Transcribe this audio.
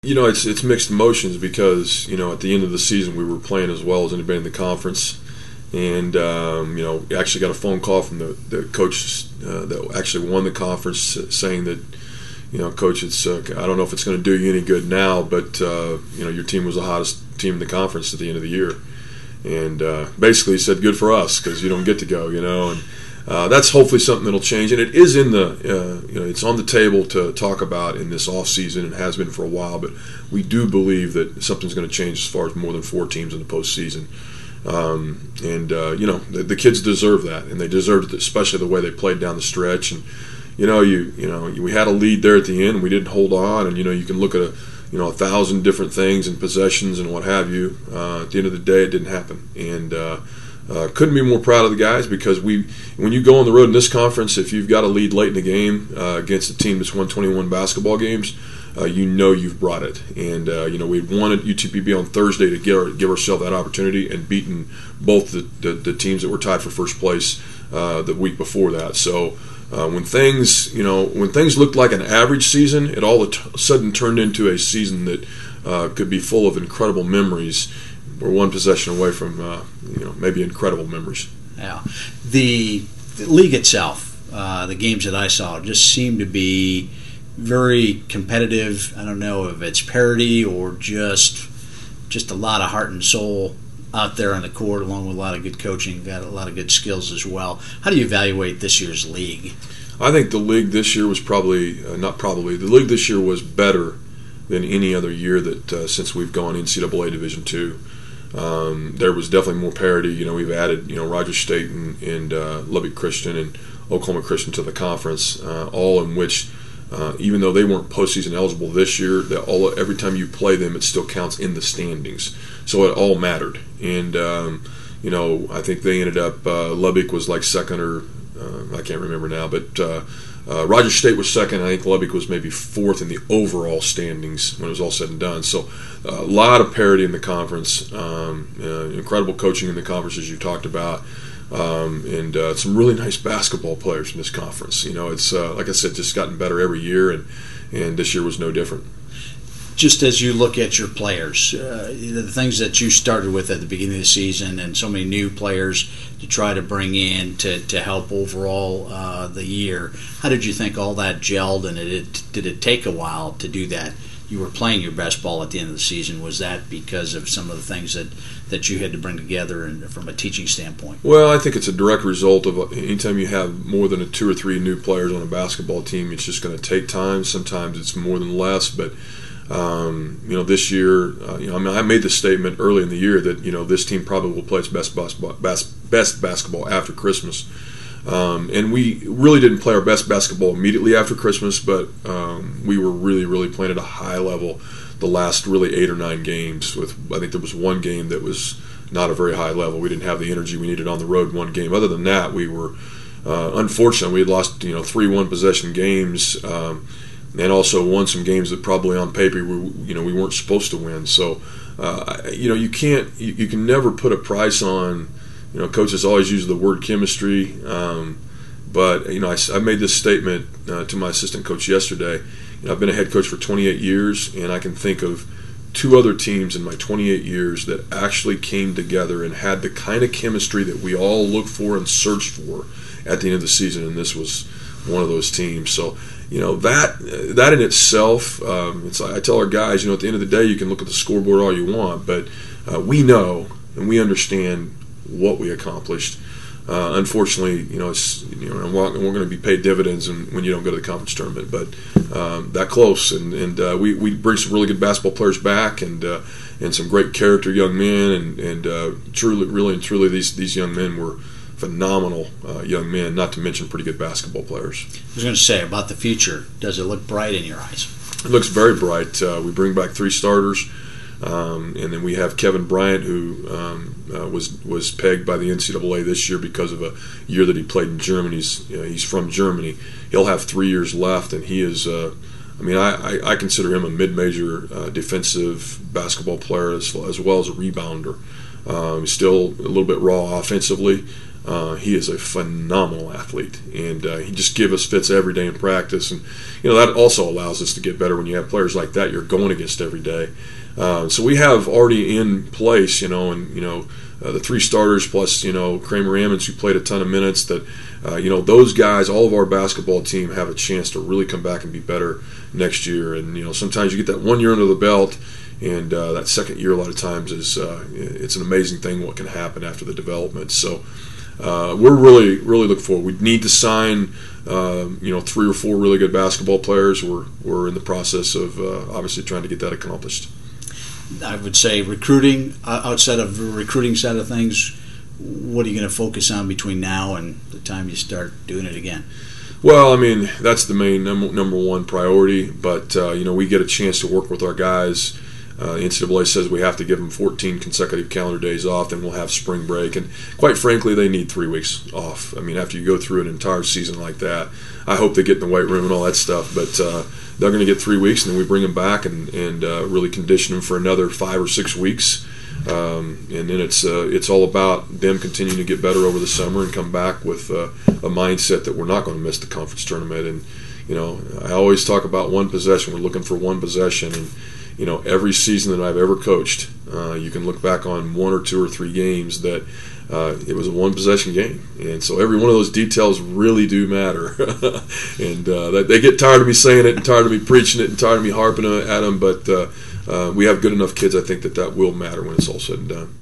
It's mixed emotions because at the end of the season we were playing as well as anybody in the conference, and actually got a phone call from the coach that actually won the conference saying that coach, it's I don't know if it's going to do you any good now, but your team was the hottest team in the conference at the end of the year, and basically he said good for us because you don't get to go, and that's hopefully something that'll change, and it is in the it's on the table to talk about in this off season and has been for a while, but we do believe that something's going to change as far as more than 4 teams in the postseason. The kids deserve that, and they deserved it, especially the way they played down the stretch. And we had a lead there at the end, and we didn't hold on. And you can look at 1,000 different things and possessions and what have you. At the end of the day, it didn't happen, and couldn't be more proud of the guys because when you go on the road in this conference, if you've got a lead late in the game against a team that's won 21 basketball games, you've brought it. And we wanted UTPB on Thursday to give ourselves that opportunity and beaten both the teams that were tied for first place the week before that. So when things looked like an average season, it all of a sudden turned into a season that could be full of incredible memories. We're one possession away from maybe incredible memories. Yeah, the league itself, the games that I saw just seemed to be very competitive. I don't know if it's parity or just a lot of heart and soul out there on the court, along with a lot of good coaching. Got a lot of good skills as well. How do you evaluate this year's league? I think the league this year was the league this year was better than any other year that since we've gone NCAA Division II. There was definitely more parity. We've added Rogers State and Lubbock Christian and Oklahoma Christian to the conference, all in which, even though they weren't postseason eligible this year, every time you play them, it still counts in the standings. So it all mattered. And I think they ended up Lubbock was like second or I can't remember now, but Rogers State was second. I think Lubbock was maybe fourth in the overall standings when it was all said and done. So a lot of parity in the conference, incredible coaching in the conference as you talked about, and some really nice basketball players in this conference. It's like I said, just gotten better every year, and this year was no different. Just as you look at your players, the things that you started with at the beginning of the season and so many new players to try to bring in to help overall the year, how did you think all that gelled, and did it take a while to do that? You were playing your best ball at the end of the season. Was that because of some of the things that you had to bring together and from a teaching standpoint? Well, I think it's a direct result of anytime you have more than 2 or 3 new players on a basketball team, it's just going to take time. Sometimes it's more than less, but this year, I made the statement early in the year that this team probably will play its best basketball after Christmas, and we really didn't play our best basketball immediately after Christmas, but we were really, really playing at a high level the last really 8 or 9 games. I think there was one game that was not a very high level. We didn't have the energy we needed on the road one game. Other than that, we were unfortunate. We had lost 3 one-possession games. And also won some games that probably on paper we weren't supposed to win. So you can never put a price on. Coaches always use the word chemistry, but I made this statement to my assistant coach yesterday. I've been a head coach for 28 years, and I can think of 2 other teams in my 28 years that actually came together and had the kind of chemistry that we all look for and search for at the end of the season, and this was one of those teams. So that in itself, I tell our guys, at the end of the day, you can look at the scoreboard all you want, but we know and we understand what we accomplished. Unfortunately, and we're going to be paid dividends when you don't go to the conference tournament, but that close, and we bring some really good basketball players back, and some great character young men, and truly these young men were phenomenal young men, not to mention pretty good basketball players. I was going to say, about the future, does it look bright in your eyes? It looks very bright. We bring back 3 starters, and then we have Kevin Bryant, who was pegged by the NCAA this year because of a year that he played in Germany. He's from Germany. He'll have 3 years left, and he is I consider him a mid-major defensive basketball player as well as a rebounder. He's still a little bit raw offensively, He is a phenomenal athlete, and he just gives us fits every day in practice. And that also allows us to get better when you have players like that you're going against every day. So we have already in place, the 3 starters plus Kramer Ammons, who played a ton of minutes. That those guys, all of our basketball team have a chance to really come back and be better next year. And sometimes you get that 1 year under the belt. And that second year, a lot of times, it's an amazing thing what can happen after the development. So we're really looking forward. We need to sign 3 or 4 really good basketball players. We're in the process of obviously trying to get that accomplished. I would say recruiting, outside of the recruiting side of things, what are you going to focus on between now and the time you start doing it again? Well, I mean, that's the main number one priority. But we get a chance to work with our guys. The NCAA says we have to give them 14 consecutive calendar days off, then we'll have spring break. And quite frankly, they need 3 weeks off. I mean, after you go through an entire season like that, I hope they get in the weight room and all that stuff. But they're going to get 3 weeks, and then we bring them back and really condition them for another 5 or 6 weeks. And then it's all about them continuing to get better over the summer and come back with a mindset that we're not going to miss the conference tournament. And I always talk about one possession. We're looking for one possession, and every season that I've ever coached, you can look back on 1 or 2 or 3 games that it was a one-possession game. And so every one of those details really do matter. And they get tired of me saying it and tired of me preaching it and tired of me harping at them, but we have good enough kids, I think, that will matter when it's all said and done.